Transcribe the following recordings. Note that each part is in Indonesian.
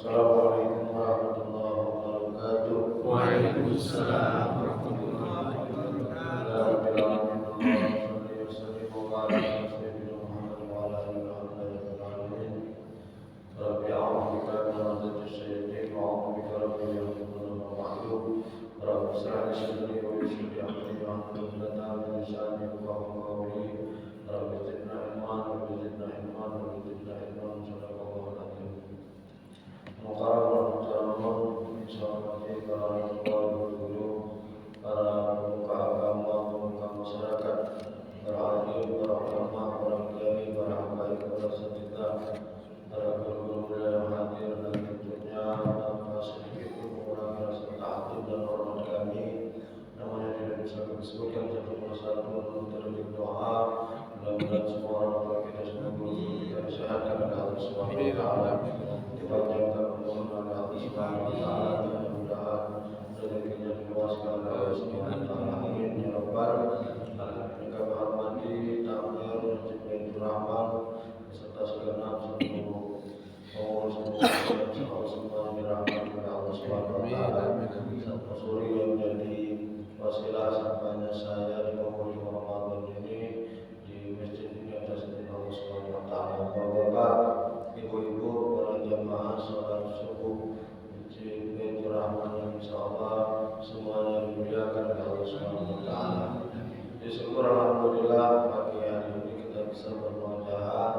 Assalamualaikum warahmatullahi wabarakatuh. Waalaikumsalam warahmatullahi para pemuka agama, pemuka masyarakat, para alim, para ulama, para kiai, para habaib, para asatidz, para guru yang hadir, dan tentunya tanpa sedikit pun mengurangi rasa takut dan hormat kami. Namanya tidak bisa kami sebutkan satu persatu, namun terlebih doa. Mudah-mudahan semua orang tua kita semua guru kita disehatkan oleh Allah Subhanahu wa taala, dipanjangkan umur oleh Allah Subhanahu wa taala, dan mudah-mudahan rezekinya diluaskan oleh Allah Subhanahu wa taala. Amin ya rabbal alamin. Kami hormati takmir Masjid Baitur Rahman beserta segenap seluruh pengurus dan Allah semuanya dirahmati oleh Allah Subhanahu wa taala. Satu suri yang menjadi wasilah sampainya saya di penghujung Ramadan ini di masjid ini atas izin Allah Subhanahu wa taala. Bapak-bapak, ibu-ibu, para jamaah salat subuh Masjid Baitur Rahman yang insyaallah semuanya dimuliakan oleh Allah Subhanahu wa taala. Syukur alhamdulillah pagi hari ini kita bisa bermuajahah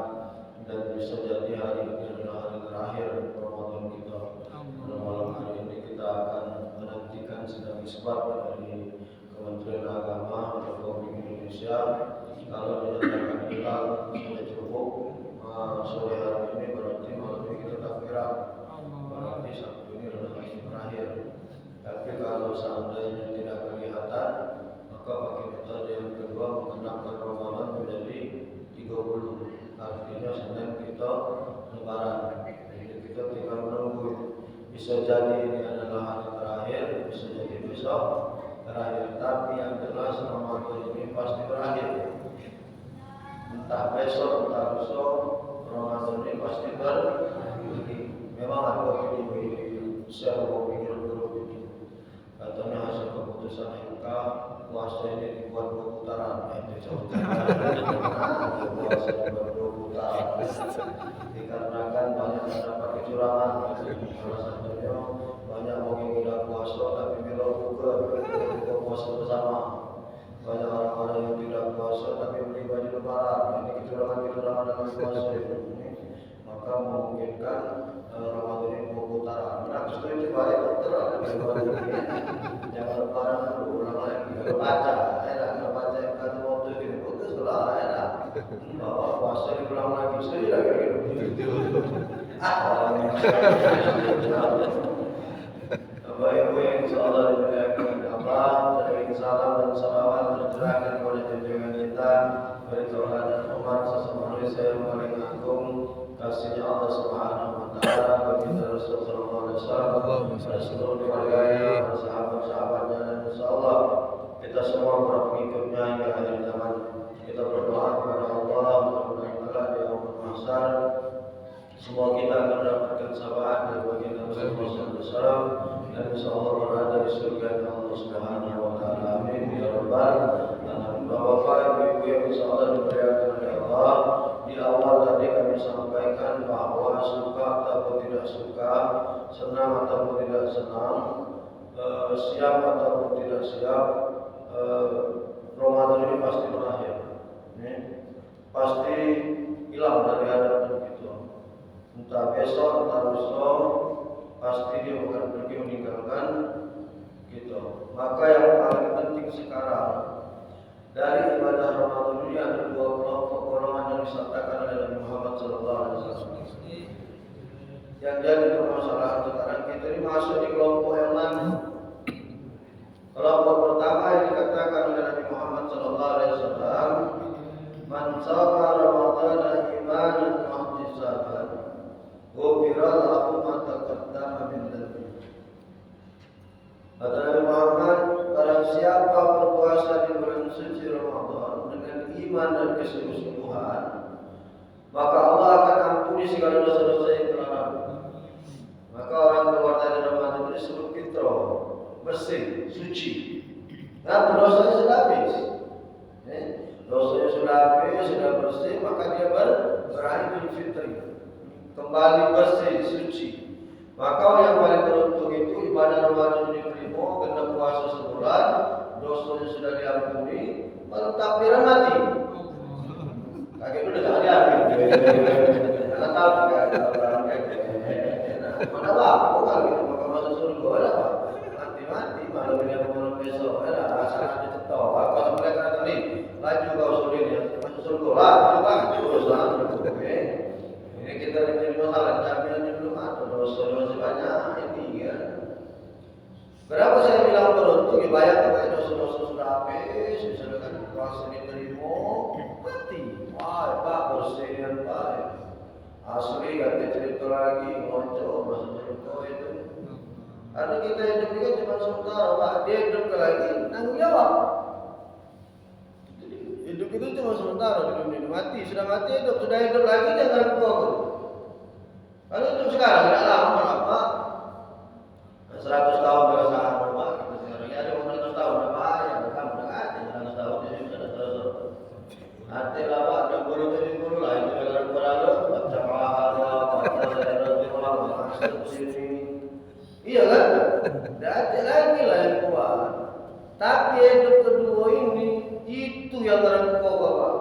dan bisa jadi hari ini adalah hari terakhir Ramadan kita. Pada malam hari ini kita akan menantikan sidang isbat dari Kementerian Agama Republik Indonesia. Kalau dinyatakan hilal sudah cukup sore hari ini, berarti malam ini kita takbiran. Berarti Sabtu ini adalah hari terakhir. Tapi kalau seandainya tidak kelihatan, maka pakai metode yang kedua mengenapkan Ramadan menjadi 30. Artinya Senin kita Lebaran. Jadi kita tinggal menunggu. Bisa jadi ini adalah hari terakhir, bisa jadi besok terakhir. Tapi yang jelas Ramadan ini pasti berakhir. Entah besok, entah besok, Ramadan ini pasti berakhir. Memang ada di share pikir grup ini. Katanya hasil keputusan MK puasa ini dibuat 2 putaran. Puasa dibuat 2 putaran dikarenakan banyak terdapat kecurangan. Salah satunya banyak orang yang tidak puasa tapi melo buka puasa bersama. Banyak orang-orang yang tidak puasa tapi beli baju lebaran. Ini kecurangan-kecurangan dalam puasa ini. Maka memungkinkan Ramadan ini 2 putaran. Nah, setuju baik terang. Jangan lebaran dulu, ulang lagi. Kalau baca, kalau baca yang kata waktu ini putus ulang lagi. Bahwa puasa diulang lagi, setuju lagi gitu. Bapak Ibu yang insyaallah dimuliakan Allah, dari salam dan salawat tercurahkan kepada junjungan kita, beri Tuhan dan umat sesama manusia yang paling agung, kasihnya Allah Subhanahu wa taala bagi Rasul sallallahu alaihi wasallam, pada seluruh keluarganya, para sahabat-sahabatnya, dan insyaallah kita semua para pengikutnya hingga akhir zaman. Kita berdoa kepada Allah mudah-mudahan kelak di yaumul mahsyar semua kita akan mendapatkan syafaat dari baginda Rasulullah sallallahu alaihi wasallam dan insyaallah berada di surga Allah Subhanahu wa taala. Amin ya rabbal alamin. Bapak-bapak, ibu-ibu yang insyaallah dimuliakan oleh Allah, di awal tadi kami sampaikan bahwa suka ataupun tidak suka, senang ataupun tidak senang, siap ataupun tidak siap, Ramadan ini pasti berakhir. Pasti hilang dari hadapan kita. Entah besok, entah lusa, pasti dia akan pergi meninggalkan kita. Maka yang paling penting sekarang dari ibadah Ramadan ini ada 2 kelompok golongan yang disabdakan oleh Nabi Muhammad SAW. Yang jadi permasalahan sekarang kita ini masuk di kelompok yang mana? Kelompok pertama yang dikatakan oleh Nabi Muhammad SAW, man shama Ramadhana imanan wa ihtisaban ghufira lahu ma taqaddama min dhanbi. Kata Nabi Muhammad, barang siapa berpuasa di bulan suci Ramadan dengan iman dan kesungguh-sungguhan, maka Allah akan ampuni segala dosa-dosa yang telah lalu. Maka orang keluar dari Ramadan itu disebut fitro, bersih, suci. Nah, dosanya sudah habis. Dosanya sudah habis, sudah bersih, maka dia berakhir fitri. Kembali bersih, suci. Maka orang yang paling beruntung itu ibadah Ramadan diterima, kena puasa sebulan, dosanya sudah diampuni, malam takbiran mati. Kakek itu jangan diambil. Karena tahu kan orang kakek. Mana waktu kalau kita mau masuk surga ada apa? Mati malam ini atau malam besok ada asal ada tetap. Kalau sampai kata ni laju kau sudah dia masuk surga lah, juga dosa. Ini kita jadi masalah tapi ini belum ada dosa masih banyak ini kan. Berapa saya bilang beruntung dibayar dosa-dosa sudah habis, misalkan puasa diterima mati. Wah, Pak bersih Pak. Asli ganti cerita lagi, ngoco masuk surga itu. Karena kita hidup ini cuma sementara, Pak. Dia hidup lagi, tanggung jawab. Jadi, hidup itu cuma sementara di dunia ini. Mati, sudah mati hidup, sudah hidup lagi jangan kok. Kalau hidup sekarang tidak lama, Pak. 100 tahun perasaan, Pak. Kita sekarang ya ada 100 tahun, Pak. Ya, kamu dah ada 100 tahun di sini sudah terus. Hati lah, Pak. 60-70 lah itu dalam berlalu. Iya kan? Tidak ada lagi lah yang kuat. Tapi hidup kedua ini itu yang merengkau Bapak.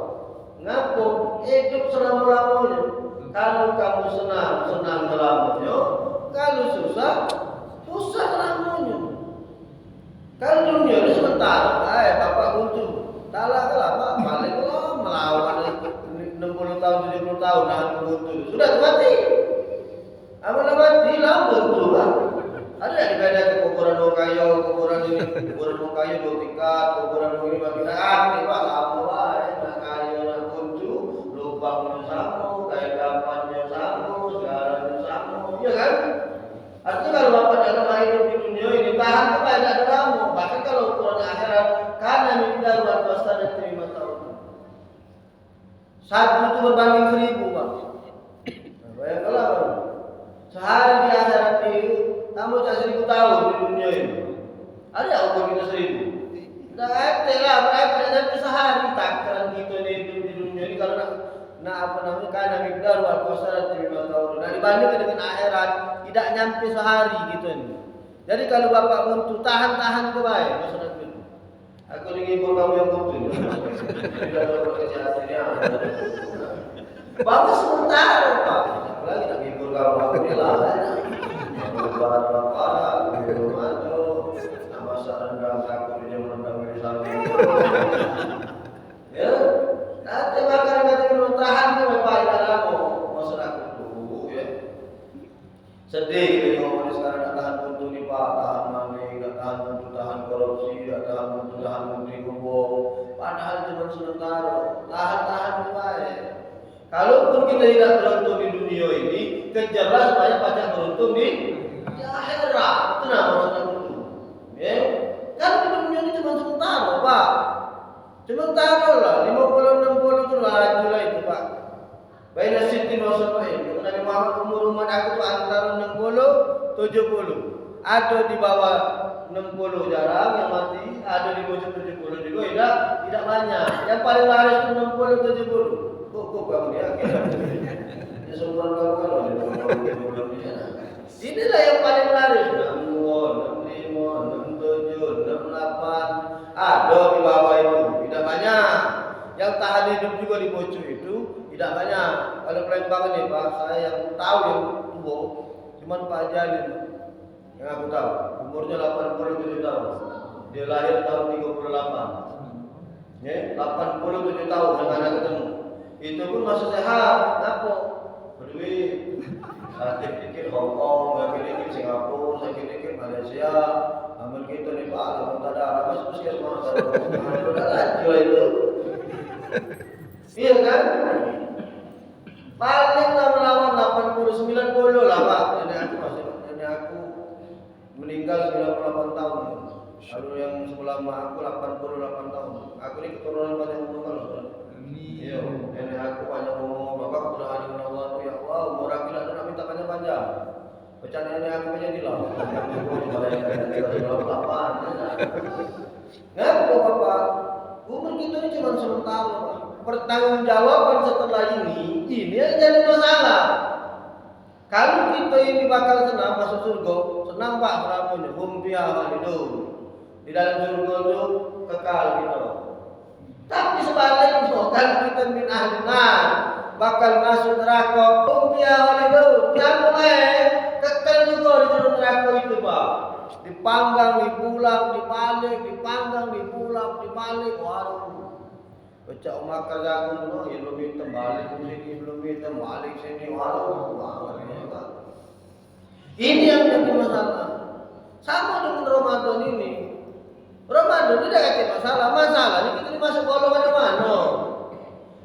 Ngapa? Hidup selama-lamanya. Kalau kamu senang selamanya. Kalau susah selamanya. Kalau dunia ini sementara, Bapak buntu. Talah Pak, paling melawan 60 tahun, 70 tahun nahan buntu. Sudah mati. Amal mati lambung tu Pak. Ada yang dibedakan kuburan orang kaya, kuburan ini, kuburan orang kaya 2 tingkat, kuburan orang ini bagi hati Pak. Sama Pak, nak kaya nak buntu, lubangnya sama, kayak gampangnya sama, segalanya sama, iya kan? Artinya kalau Bapak dalam hidup di dunia ini tahan apa tidak ada kamu. Bahkan kalau ukuran akhirat karena minta buat puasa dan terima tahun. Satu itu berbanding 1000 Pak. Bayangkanlah sehari di akhirat ini kamu tak 1000 tahun di dunia ini. Ada umur kita 1000? Tidak ada lah, berarti sampai sehari takaran kita hidup di dunia ini kalau nak karena mikdar buat puasa dan terima tahun. Nah dibandingkan dengan akhirat tidak nyampe sehari gitu ini. Jadi kalau Bapak buntu tahan ke baik maksudnya itu. Aku ingin kamu yang buntu. Tidak ada kesehatan Bapak sementara Pak. Lagi nak hibur kamu alhamdulillah. Bapak Bapak hibur maju. Nama saran dalam takut dia menendang di samping. Ya. Nanti makan tahan ke Bapak dalam masyarakat dulu ya. Sedih kita ngomong sekarang tak tahan buntu ni Pak, tahan maling, tak tahan buntu, tahan korupsi, tak tahan buntu, tahan menteri bohong. Padahal cuma sementara, tahan ke baik. Kalaupun kita tidak beruntung di dunia ini, kejarlah supaya pajak beruntung di akhirat. Itu nama maksudnya beruntung. Ya, kan di dunia ini cuma sementara Pak. Sementara lah, 50-60 itu laju lah itu Pak. Baiklah Siti Rasulullah. Nabi Muhammad umur umat aku itu antara 60-70. Ada di bawah 60 jarang yang mati, ada di bawah 70 juga tidak banyak. Yang paling laris itu 60-70. Kok kamu yakin? Ya seumuran kamu kalau di bawah 70 di sana. Inilah yang paling laris. 60, 65, 67, 68. Ada di bawah itu, tidak banyak. Yang tahan hidup juga di bocor itu tidak banyak. Kalau Palembang ini Pak, saya yang tahu yang tua, cuman Pak Jalil yang aku tahu, umurnya 87 tahun. Dia lahir tahun 38. Ya, 87 tahun dengan anak ketemu. Itu pun masih sehat, ngapo? Berduit. Sakit dikit Hong Kong, sakit dikit Singapura, sakit dikit Malaysia. Amal kita ni Pak, kalau tak ada Arab, puskesmas ada itu. Iya kan? Paling lama-lama 80-90 lah Pak. Nenek aku meninggal 98 tahun. Lalu yang sebelah aku 88 tahun. Aku ini keturunan banyak umur. Iya, nenek aku banyak umur. Bapak sudah ada dengan Allah ya Allah, umur aku tidak ada minta panjang-panjang. Bercanda ini aku menjadi lah. Ngaku Bapak, umur kita ini cuma sementara. Pertanggungjawaban setelah ini yang jadi masalah. Kalau kita ini bakal senang masuk surga, senang Pak selamunya, hum fiha khalidun. Di dalam surga itu kekal gitu. Tapi sebaliknya kalau kita min ahli nar, bakal masuk neraka, hum fiha khalidun. Jangan kekal juga di dalam neraka itu Pak. Dipanggang, dipulang, dibalik, dipanggang, dipulang, dibalik. Waduh. Baca makan jagung no, ya belum hitam balik sini, belum hitam balik sini. Waduh, ini yang jadi masalah. Sama dengan Ramadan ini. Ramadan tidak ada masalah. Masalahnya kita ini masuk golongan yang mana?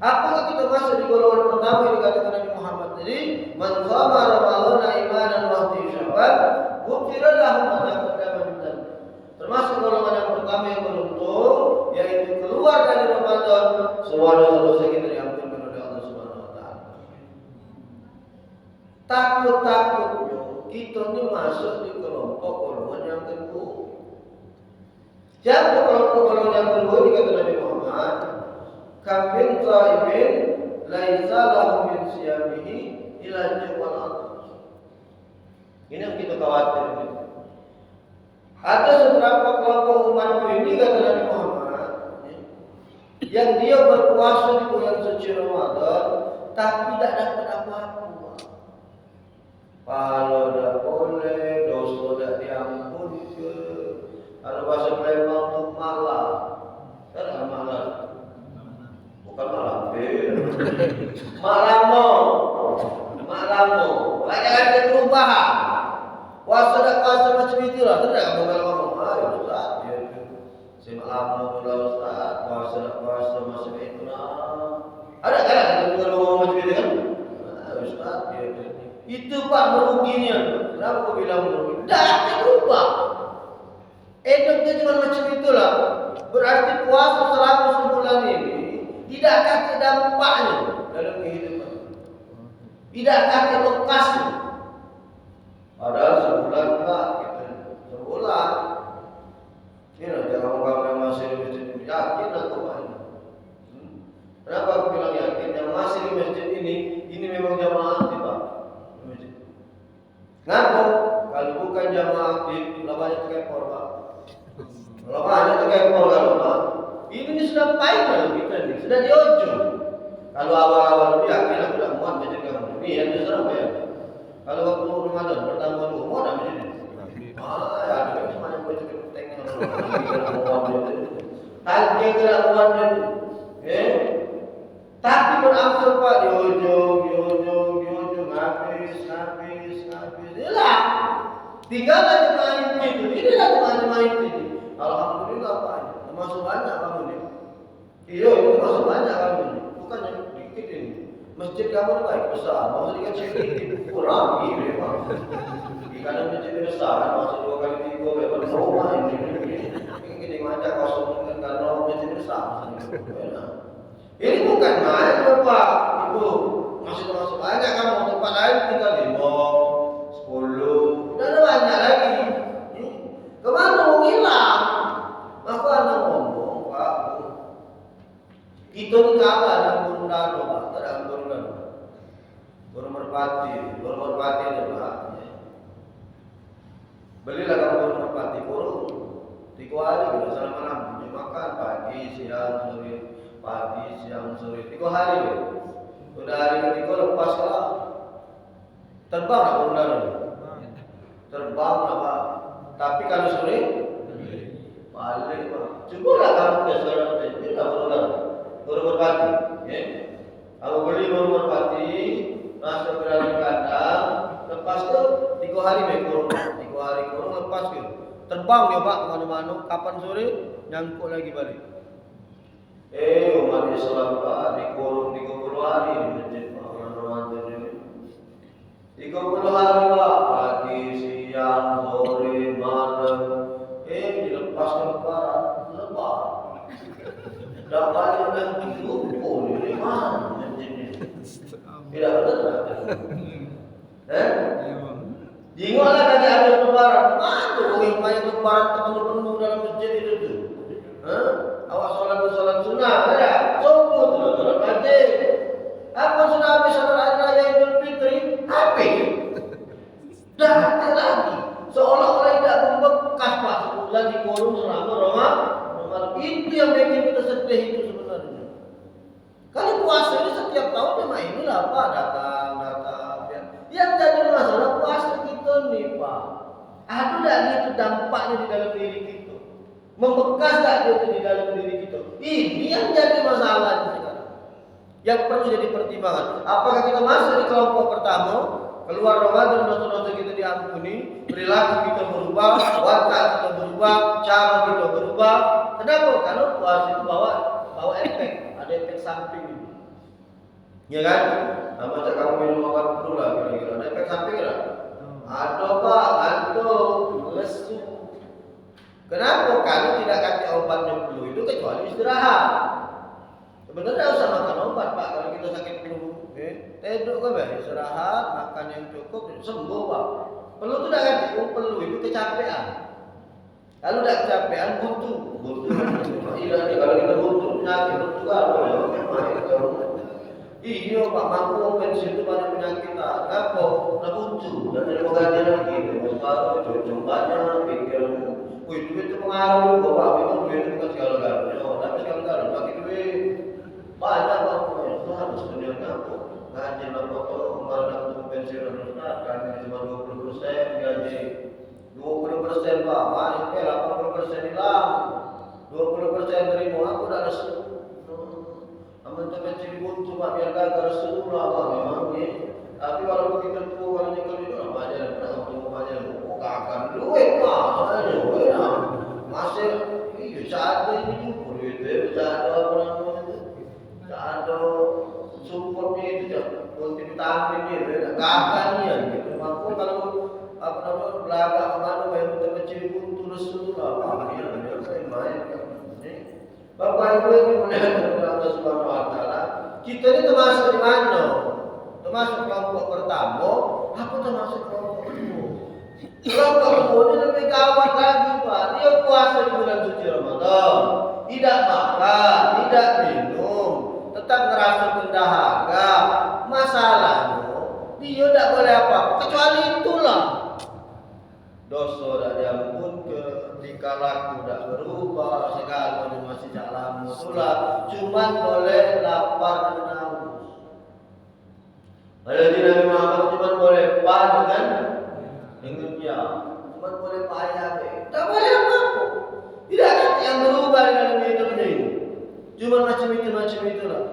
Apakah kita masuk di golongan pertama yang dikatakan Nabi Muhammad tadi? Man shoma Ramadhana imanan wa ihtisaban, ghufira lahu ma taqaddama min dhanbi. Termasuk golongan yang pertama yang beruntung, yaitu keluar dari Ramadan, semua dosa-dosa kita diampunkan oleh Allah Subhanahu wa taala. Takut-takutnya kita ini masuk di kelompok golongan yang kedua. Siapa kelompok golongan yang kedua dikata Nabi Muhammad? Kamin ta'imin laisa lahu min siyamihi ila jawal atas. Ini yang kita khawatir. Ada beberapa kelompok umat ini kata Nabi Muhammad yang dia berpuasa di bulan suci Ramadan tapi tidak dapat apa-apa. Pahala tidak boleh, dosa tidak diampun ke. Kalau bahasa Palembang itu malah, kan malah, bukan malah, malamo, ada perubahan. Puasa macam itulah, tidak kamu kalau ngomong, ayo Ustaz, si malamo lah Ustaz, puasa macam itu lah. Ada kan kalau ngomong macam itu kan? Ustaz, itu Pak meruginya. Kenapa kau bilang merugi? Tidak berubah. Hidupnya cuma macam itulah. Berarti puasa selama sebulan ini tidak ada dampaknya dalam kehidupan. Tidak ada bekasnya. Padahal sebulan Pak, sebulan. Ini jangan kamu yang masih di masjid ini yakin atau mana? Kenapa aku bilang yakin? Yang masih di masjid ini memang jamaah aktif Pak. Ngaku kalau bukan jamaah aktif, banyak tekor Pak. Kalau banyak tekor kalau Pak, ini sudah pahit kalau kita ini sudah di ujung. Kalau awal-awal lebih yakin aku tidak muat masjid kamu. Ini yang terserah ya. Kalau waktu Ramadan pertama dulu muat tak masjid ini. Ya ada semuanya boleh kita tengok. Tadi kena muat itu. Tapi berangsur Pak di ujung habis. Hilang. Tinggal aja main itu. Inilah main itu. Alhamdulillah Pak. Termasuk banyak kamu ini. Iya, itu termasuk banyak kamu ini. Bukan yang dikit ini. Masjid kamu ini baik besar. Maksud dikit sedikit kurang ini memang. Karena masjid besar, maksud 2 kali 3 memang rumah ini. Ini macam kosong kan karena masjid besar. Ini bukan main Bapak, Ibu. Masih banyak kamu tempat lain tinggal 5, 10, dan banyak lagi. Kemana mau hilang? Maka anda ngomong Pak, kita ini kalah dengan burung dano Pak, tidak burung dano. Burung merpati ada Pak. Belilah kamu burung merpati, burung 3 hari bila salah malam makan pagi, siang, sore 3 hari ya. Sudah hari ketiga lepas lah. Terbang lah burung dano. Terbang lah Pak. Tapi kalau sore balik Pak. Cukulah kamu ke seorang itu tak burung merpati. Kalau beli burung merpati, masuk ke dalam kandang, lepas tu 3 hari kurung. 3 hari kurung lepas ke. Terbang dia Pak kemana-mana. Kapan sore nyangkut lagi balik. Umat Islam Pak dikurung 30 hari di masjid Pak Ramadan ini. 30 hari Pak, pagi, siang, sore, malam. Dilepas ke lebar. Dah balik dah dilumpur di mana masjid ini. Tidak benar. Jingoklah dari habis lebaran. Mana orang main lebaran penuh-penuh dalam masjid itu tuh? Awak sholat sunnah, ada? Sombong tuh sholat wajib. Apa sudah habis sholat hari raya Idul Fitri? Habis. Dah ada lagi. Seolah-olah tidak membekas Pak sebulan dikurung selama Ramadan. Itu yang bikin kita sedih itu sebenarnya. Kalau puasa ini setiap tahun memang inilah Pak datang. Yang jadi masalah puasa kita nih Pak. Ada tak dia itu dampaknya di dalam diri kita? Membekas tak dia itu di dalam diri kita? Ini yang jadi masalah sekarang. Yang perlu jadi pertimbangan. Apakah kita masuk di kelompok pertama? Keluar Ramadan dosa-dosa kita diampuni, perilaku kita berubah, watak kita berubah, cara kita berubah. Kenapa? Karena puasa itu bawa efek, ada efek samping. Ya kan? Macam kamu minum obat flu lah, kira-kira ada efek samping lah. Ada Pak, ngantuk, lesu. Kenapa? Karena tidak kasih obatnya flu itu kecuali istirahat. Sebenarnya usah makan obat Pak kalau kita sakit flu. Tidur kan istirahat, makan yang cukup, sembuh Pak. Perlu tu dah ganti, perlu itu kecapean. Kalau dah kecapean buntu. Iya nih kalau kita buntu penyakit buntu kan. Iya Pak, mampu pensiun itu banyak penyakit tak. Apa? Nak buntu dan ada penggantian lagi. Masalah combanya pikir. Duit itu pengaruh juga Pak. Memang duit itu bukan segala-galanya. Tapi segala-galanya bagi duit banyak Pak. Itu harus punya ngaku. Gaji lah foto kemarin untuk pensiun Ustaz kami cuma 20% gaji 20% Pak, ini 80% hilang 20% terima aku dah resu aman pensiun buntu Pak biar gagal resu lah Pak memang ni tapi kalau kita tu kalau nyekel itu apa aja apa aja gagal duit Pak masih iya saat ini duit itu ada apa namanya ada supportnya itu jangan multivitamin itu kakaknya gitu. Mampu kalau apa namanya belakang kemana main kecil pun terus lah main. Bapak Ibu yang dimuliakan oleh Allah Subhanahu Wa Taala, kita ini termasuk di mana? Termasuk kelompok pertama, apa termasuk kelompok kedua? Kelompok kedua ini lebih gawat lagi Pak. Dia puasa di bulan suci Ramadan, tidak makan, tidak minum. Tetap merasa dahaga. Masalahnya dia tidak boleh apa-apa kecuali itulah dosa tidak diampunkan, tingkah laku tidak berubah, segala masih jalan itulah cuma boleh lapar dan haus. Ada di Nabi Muhammad cuma boleh dengan dia, cuma boleh payah tidak boleh apa-apa. Tidak ada yang berubah di dalam hidupnya ini. Cuma macam itulah.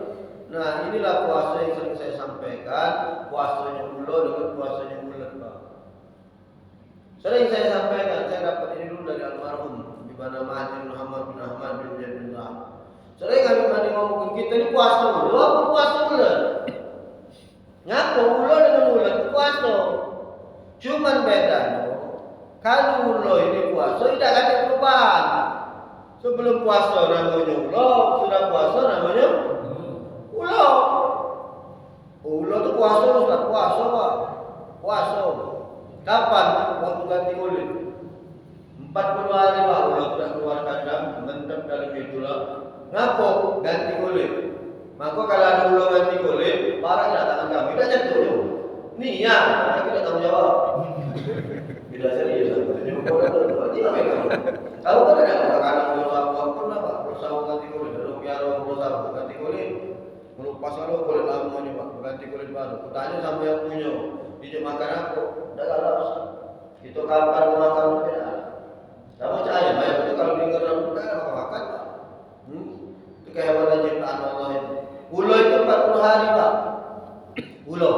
Nah inilah puasa yang sering saya sampaikan. Puasanya bulan dengan puasanya bulan Pak. Sering saya sampaikan. Saya dapat ini dulu dari almarhum di mana Mahathir Muhammad bin Ahmad bin Jabir. Sering kami ngomong kita ini puasa bulan apa puasa bulan? Ngapa bulan dengan bulan puasa? Cuman bedanya kalau bulan ini puasa tidak ada perubahan. Sebelum puasa namanya ulo, sudah puasa namanya ulo. Ulo itu puasa sudah puasa Pak. Puasa. Kapan waktu ganti kulit? 40 hari Pak ulo sudah keluar kandang, mendem dalam itulah. Ngapo ganti kulit? Maka kalau ada ulo ganti kulit, barang datang kami tidak jatuh. Niat, kita tanggung jawab. Bila serius, tahu kan ada kadang-kadang berusaha pernah Pak, berusaha ganti kulit, lalu biar berusaha ganti kulit, melupas lalu kulit lamanya Pak, ganti kulit baru. Tanya sama yang punya, dia makan apa? Dah ada usah. Itu kapan makan tidak? Tak percaya, banyak itu kalau dengar orang tidak ada makan Pak. Itu kehewanan ciptaan Allah itu. Ulo itu 40 hari Pak. Ulo.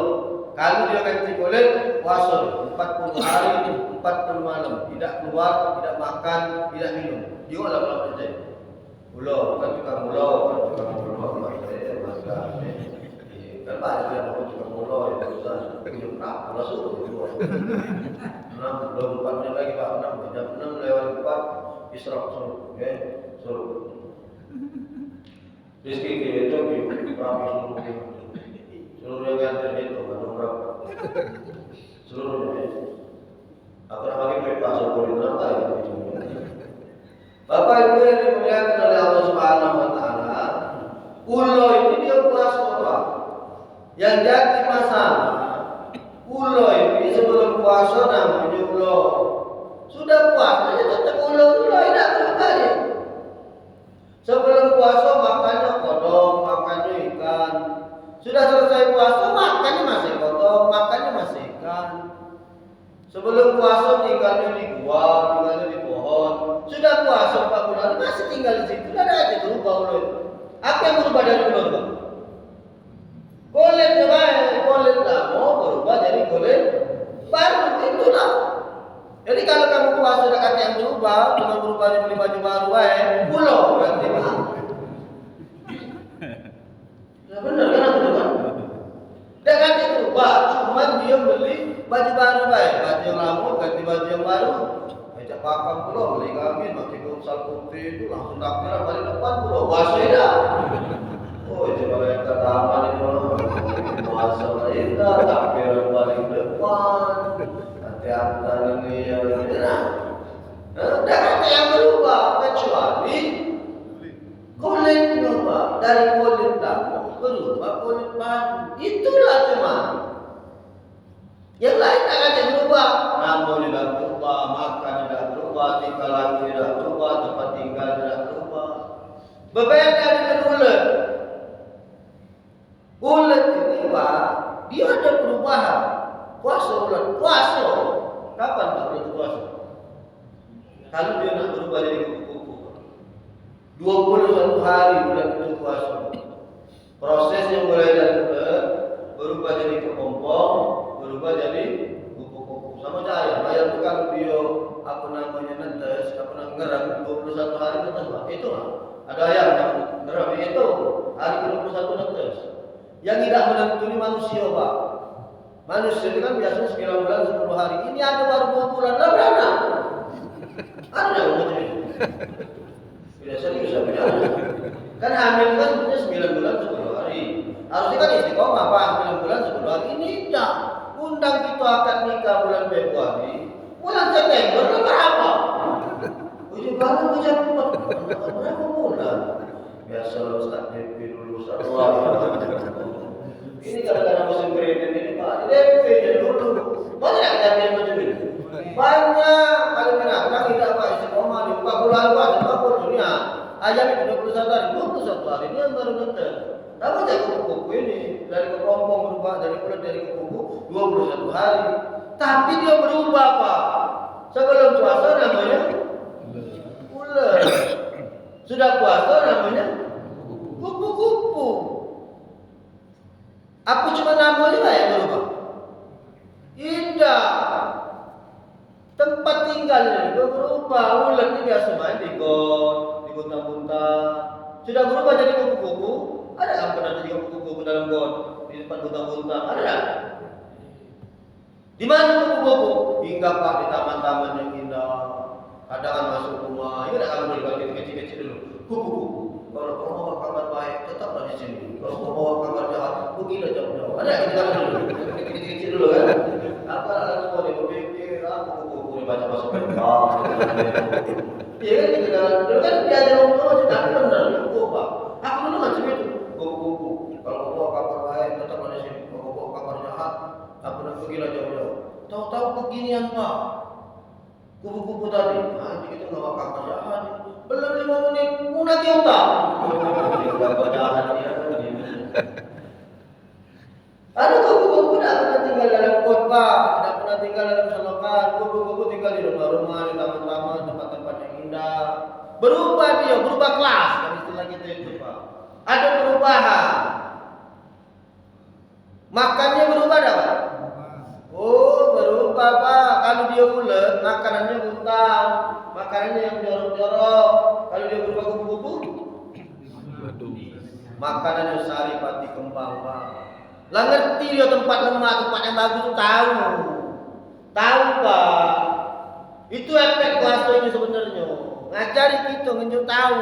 Kalau dia ganti kulit, puasa 40 hari, 40 malam, tidak keluar, tidak makan, tidak minum. Dia lah kalau percaya. Ulo, bukan tukang ulo, bukan tukang ulo, kan banyak yang mau tukang ulo, yang susah, minum nak, ulo suruh. 4 menit lagi Pak, 6, jam 6 lewat 4, isyraq suruh, suruh. Rizki itu rapi seluruh yang ada itu baru berapa? Seluruhnya. Ulo ini sebelum puasa namanya ulo. Sudah puasa ya tetap ulo tidak berubah ya. Sebelum puasa makannya kodok, makannya ikan. Sudah selesai puasa makannya masih kodok, makannya masih ikan. Sebelum puasa tinggalnya di gua, tinggalnya di pohon. Sudah puasa 4 bulan masih tinggal di situ. Tidak ada aja berubah ulo itu. Apa yang berubah dari ulo itu? Kulit kulit lama berubah jadi kulit baru, itulah. Jadi kalau kamu puasa sudah kata yang berubah, cuma berubahnya beli baju baru ulo berarti mah. Ya benar kan aku kan? Dia ganti berubah, cuma dia beli baju baru baju yang lama ganti baju yang baru. Ajak pakam pulau beli kami pakai kursal putih itu langsung takbiran balik depan pulau puasa dah. Oh itu kalau yang kata aman itu puasa dah takbiran balik depan. Hati-hati ini yang benar. Tidak ada yang berubah kecuali kulit berubah dari kulit lama berubah kulit baru. Itulah cuma. Yang lain tak ada berubah. Namun tidak berubah, makan tidak berubah, tinggal lagi tidak berubah, tempat tinggal tidak berubah. Berbeda dengan ulet. Ulet ini Pak, dia ada perubahan. Puasa ulet, puasa. Kapan Pak ulet puasa? Kalau dia nak berubah jadi kupu-kupu. 21 hari ulet itu puasa. Prosesnya mulai dari ulet berubah jadi kepompong, berubah jadi kupu-kupu. Sama cahaya, bayar itu kalau dia netes, ngerem 21 hari netes Pak. Itu lah. Ada yang ngerem itu hari ke-21 netes. Yang tidak menentu ini manusia Pak. Manusia itu kan biasanya 9 bulan 10 hari. Ini ada baru 2 bulan lah berana. Ada yang macam itu. Biasanya bisa berana. Kan hamil kan sebenarnya 9 bulan 10 hari. Harusnya kan istiqomah Pak 9 bulan 10 hari. Ini tidak. Undang kita akad nikah bulan Februari. Bulan September kan berapa? Uji baru uji berapa bulan? Biasa Ustaz DP dulu Ustaz. Ini kadang-kadang musim kredit ini Pak, DP dulu. Banyak kejadian macam ini. Banyak kali menang tidak Pak istiqomah di 40 hari Pak, 40 dunia. Ayam itu 21 hari, 21 hari ini yang baru netes. Tapi jadi kupu-kupu ini dari kepompong berubah dari kulit dari kupu-kupu 21 hari. Tapi dia berubah Pak. Sebelum puasa namanya ulet. Sudah puasa namanya kupu-kupu. Apa cuma namanya yang berubah? Tidak. Tempat tinggalnya juga berubah. Ulet ini biasa main di gunta-gunta. Sudah berubah jadi kupu-kupu. Ada yang pernah jadi kupu-kupu dalam got di tempat gunta-gunta? Ada tak? Di mana kupu-kupu? Hingga Pak di taman-taman yang indah. Kadang masuk rumah. Ini tak kamu beli kecil-kecil dulu. Kupu-kupu. Kalau kau bawa kabar baik, tetaplah di sini. Kalau kau bawa kabar jahat, pergilah jauh-jauh. Ada yang kita dulu. Kecil-kecil dulu kan? Apa semua dia berpikir? Kupu-kupu dibaca masuk ke dalam. Iya kan kita jalan dulu kan diajar orang juga benar. Kupu Pak. Aku dulu macam itu. Kupu-kupu. Kalau kau bawa kabar baik, tetaplah di sini. Kalau kau bawa kabar jahat, apa nak pergilah jauh-jauh. Tahu-tahu beginian Pak. Kupu-kupu tadi. Nah, kita nggak bawa kabar jahat. Belum 5 menit, muna kita. Kabar jahat dia. Ada kupu-kupu tidak pernah tinggal dalam khotbah, tidak pernah tinggal dalam selokan. Kupu-kupu tinggal di rumah-rumah, di taman-taman, tempat-tempat yang indah. Berubah dia, berubah kelas. Kalau istilah kita itu Pak. Ada perubahan. Makannya berubah tak Pak? Oh berubah Pak. Kalau dia ulet, makanannya buntang. Makanannya yang jorok-jorok. Kalau dia berubah kupu-kupu, makanannya sari pati kembang Pak. Lah ngerti dia tempat lemah, tempat yang bagus itu tahu. Tahu Pak. Itu efek puasa ini sebenarnya. Ngajari kita ngenjuk tahu.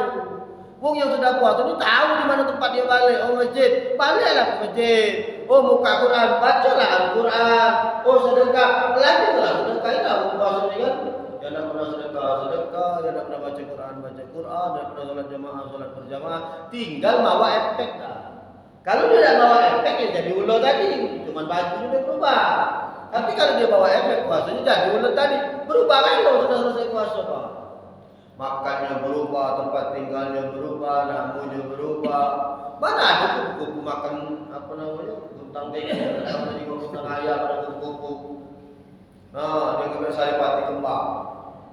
Wong yang sudah puasa itu tahu di mana tempat dia balik. Oh masjid, baliklah ke masjid. Oh muka Quran, bacalah Al-Quran. Oh sedekah, lanjutlah sedekah itu puasa ini kan. Yang tidak pernah sedekah, yang tidak pernah baca Quran, yang tidak pernah sholat berjamaah. Tinggal bawa efek dah. Kalau dia tidak bawa efek ya jadi ulo tadi. Cuma baju sudah berubah. Tapi kalau dia bawa efek puasanya jadi ulet tadi, berubah kan kalau sudah selesai puasa Pak. Makannya berubah, tempat tinggalnya berubah, namunya berubah. Mana ada kupu-kupu makan apa namanya? Kentang bengek, ada juga kentang ayam, ada kupu-kupu. Nah, dia kemudian saripati kembang.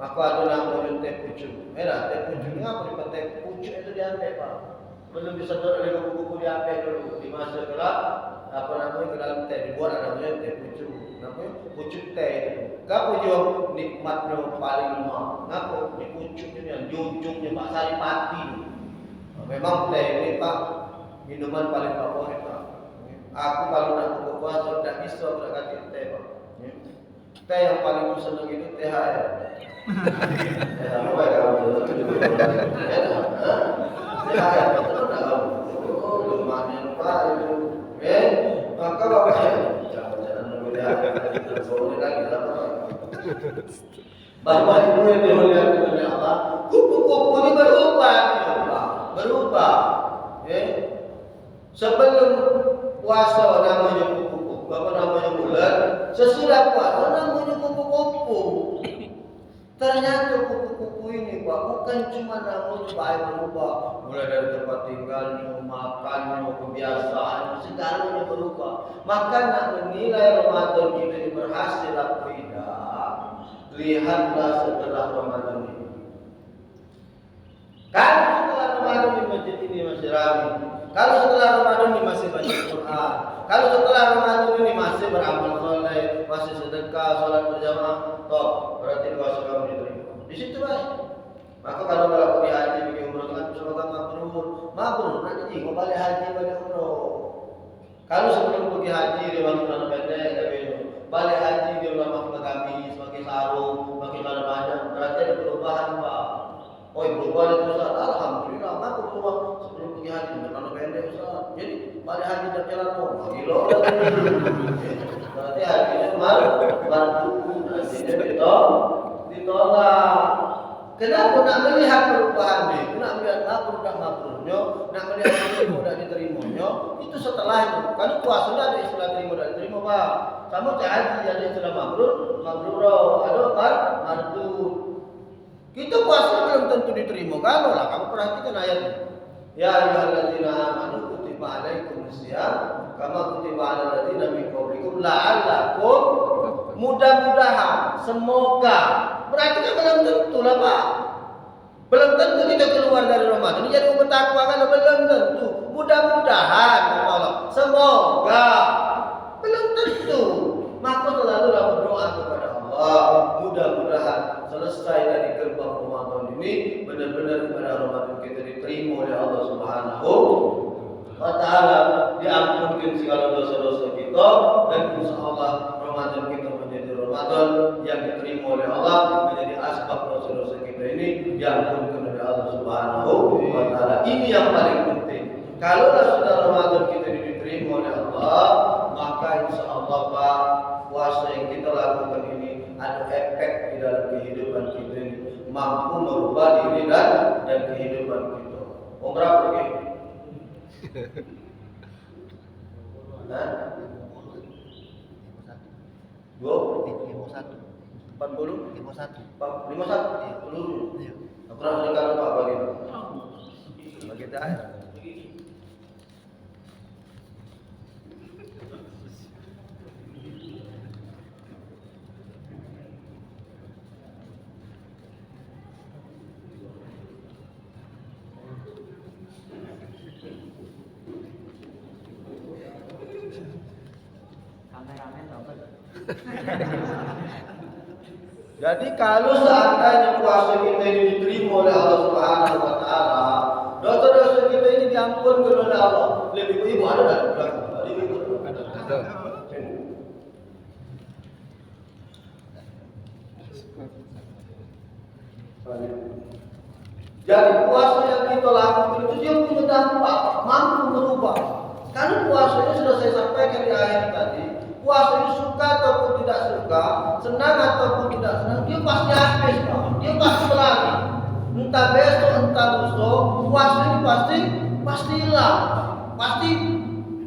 Maka ada namanya teh pucuk. Merah, teh pucuk ini apa nih? Teh pucuk itu diambil Pak. Belum bisa oleh kupu-kupu diambil dulu, dimasuk ke apa namanya ke dalam teh, dibuat namanya teh pucuk. Namanya pucuk teh itu. Kamu juga nikmatnya paling lemah. Ngapu ini pucuknya yang junjungnya Pak Saripati. Memang teh ini Pak minuman paling favorit Pak. Aku kalau nak buka puasa tidak bisa berkati teh Pak. Teh yang paling aku senang itu THR. Ya, apa ya kamu? THR betul tak kamu? Oh, lumayan Pak itu. Maka Bapak jangan nunggu THR. Boleh lagi apa? Bapak Ibu yang dimuliakan oleh Allah, kupu-kupu ini berubah, berubah. Sebelum puasa namanya kupu-kupu, apa namanya bulan, sesudah puasa namanya kupu-kupu. Ternyata kupu-kupu ini Pak bukan cuma namanya baik berubah, mulai dari tempat tinggalnya, makannya, kebiasaannya, segalanya berubah. Maka nak menilai Ramadan ini berhasil atau tidak, lihatlah setelah Ramadan ini. Kalau setelah Ramadan di masjid ini masih ramai, kalau setelah Ramadan ini masih baca Quran, kalau setelah Ramadan ini masih beramal soleh, masih sedekah, sholat berjamaah, toh berarti puasa kamu diterima. Di situ baik. Maka kalau pergi haji, pergi umroh kan semoga mabrur. Nanti kau balik haji, balik umroh. Kalau sebelum pergi haji dia masih celana pendek, balik haji dia udah pakai gamis, pakai sarung, pakai celana panjang. Berarti ada perubahan Pak. Oh berubah itu Ustaz. Alhamdulillah. Aku semua sebelum pergi haji celana pendek Ustaz. Jadi balik haji dah jalan gila. Berarti hajinya mardu. Hajinya ditolak. Kenapa nak melihat perubahan dia? Nak melihat mabrurnya, nak melihat terima dan diterimanya, itu setelahnya. Kan puasa ada istilah terima dan diterima Pak. Sama haji ada istilah mabrur, ada mardu. Kita puasa belum tentu diterima. Kalau lah kamu perhatikan ayatnya. Ya ayyuhalladzina amanu kutiba alaikumusiyam kama kutiba alal ladzina min qablikum la'allakum mudah-mudahan semoga. Berarti kan belum tentu lah Pak. Belum tentu kita keluar dari Ramadan jadi bertakwa kan belum tentu. Mudah-mudahan Allah. Semoga belum tentu. Maka selalulah berdoa kepada Allah. Mudah-mudahan selesai dari gerbang Ramadan ini benar-benar pada Ramadan kita diterima oleh Allah Subhanahu wa taala, diampunkan segala dosa-dosa kita dan insyaallah Ramadan kita menjadi Ramadan yang diterima oleh Allah, menjadi asbab dosa-dosa kita ini diampunkan oleh Allah Subhanahu wa taala. Ini yang paling penting. Kalau sudah Ramadan kita diterima oleh Allah, maka insyaallah Pak, puasa yang kita lakukan ini ada efek di dalam kehidupan kita ini, mampu merubah diri dan kehidupan kita. Berapa lagi? Nah, 51. 40? 51. 51? Peluru? Iya. Kurang dari kalau Pak bagi. Bagi THR. Jadi kalau seandainya puasa kita ini diterima oleh Allah Subhanahu wa taala, dosa-dosa kita ini diampunkan oleh Allah. Lebih ibu ada tak? Ada. Jadi puasa yang kita lakukan itu dia punya dampak, mampu merubah. Karena puasa ini sudah saya sampaikan di akhir tadi. Puasa ini suka ataupun tidak suka, senang ataupun tidak senang, dia pasti habis Pak. Dia pasti berlari. Entah besok, entah lusa, puasa ini pasti hilang. Pasti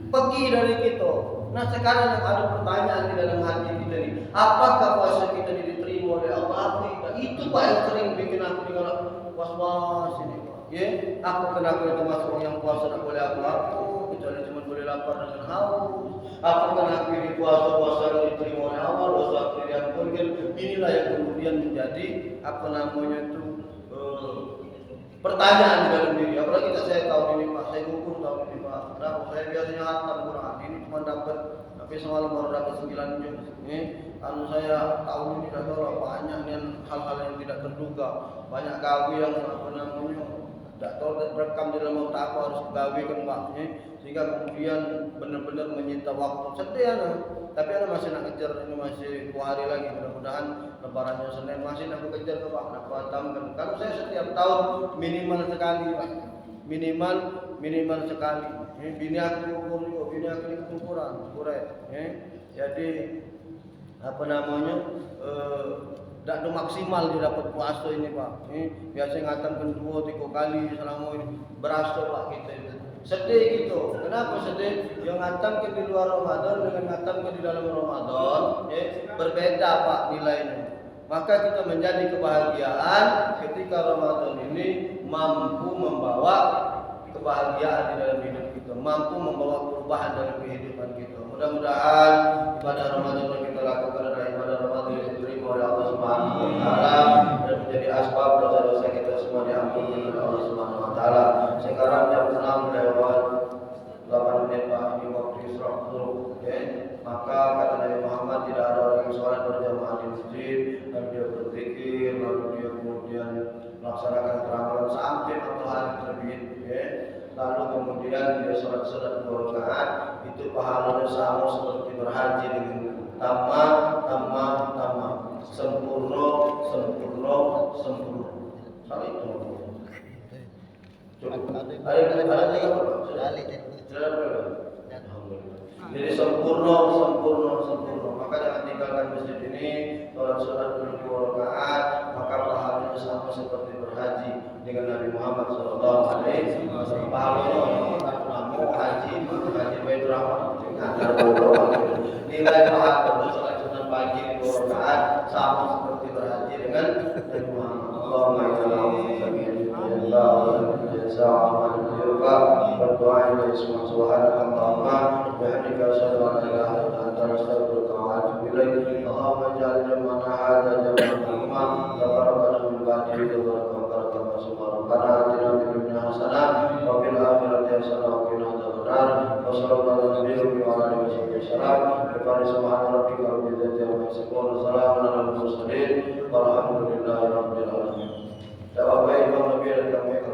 pergi dari kita. Nah sekarang yang ada pertanyaan di dalam hati kita nih, apakah puasa kita ini diterima oleh Allah atau tidak? Itu Pak yang sering bikin aku dengar was-was ini Pak. Ya, aku kenapa termasuk yang puasa tak boleh apa-apa, kecuali cuma boleh lapar dengan haus. Aku kenapa ini puasa yang diterima oleh Allah, dosa diampunkan. Inilah yang kemudian menjadi apa namanya itu pertanyaan di dalam diri. Apalagi saya tahun ini Pak, saya gugur tahun ini Pak. Kenapa? Saya biasanya hatam Quran, ini cuma dapat, tapi semalam baru dapat 9 juz. Saya tahun ini dah tahu banyak nih hal-hal yang tidak terduga, banyak gawe yang apa namanya tidak tahu terekam di dalam otak aku harus gawe kan Pak. Sehingga kemudian benar-benar menyita waktu. Sedih ya, tapi ana masih nak kejar, ini masih 2 hari lagi, mudah-mudahan lebarannya Senin masih nak kejar ke Pak, nak patamkan. Kalau saya setiap tahun minimal sekali Pak, minimal sekali. Bini aku ukur juga, bini aku ukuran, jadi apa namanya tidak ada maksimal dia dapat puasa ini Pak. Biasa ngatamkan 2-3 kali selama ini, berasa Pak kita itu. Sedih gitu. Kenapa sedih? Yang ngatamkan di luar Ramadan dengan ngatamkan di dalam Ramadan, berbeda Pak nilainya. Maka kita menjadi kebahagiaan ketika Ramadan ini mampu membawa kebahagiaan di dalam hidup kita, mampu membawa perubahan dalam kehidupan kita. Mudah-mudahan ibadah Ramadan yang kita lakukan adalah ibadah Ramadan yang diterima oleh Allah Subhanahu wa taala dan menjadi asbab dosa-dosa kita semua diampuni oleh Allah Subhanahu wa taala. Sekarang jam 6 lewat 8 menit Pak, ini waktu Isra dulu. Maka kata Nabi Muhammad, tidak ada orang yang sholat berjamaah di masjid dan dia berzikir, lalu dia kemudian melaksanakan peramalan sampai matahari terbit, lalu kemudian dia sholat 2 rakaat, itu pahalanya sama seperti berhaji dengan tamam, sempurna. Hal itu. Cukup. Ada lagi apa? Jadi sempurna. Maka jangan tinggalkan masjid ini. Sholat dulu 2 rakaat, maka pahalanya sama seperti berhaji dengan Nabi Muhammad SAW. Pahalanya mau haji Baitur Rahman. Nilai pahala sholat sunat pagi 2 rakaat sama seperti berhaji dengan Nabi Muhammad. Allahumma berdoa ini semua subhanallah bihamdika asyhadu an la ilaha illa anta astaghfiruka wa atubu ilaik. Allahumma ij'al jam'ana hadza jam'an marhuma wa barakna min ba'dihi tabarakal masum rabbana atina fid dunya hasanah wa fil akhirati hasanah wa qina adzabannar. Wa sallallahu alaihi wa alihi wasallam. Subhana rabbika rabbil izzati amma yasifun wa salamun alal mursalin walhamdulillahi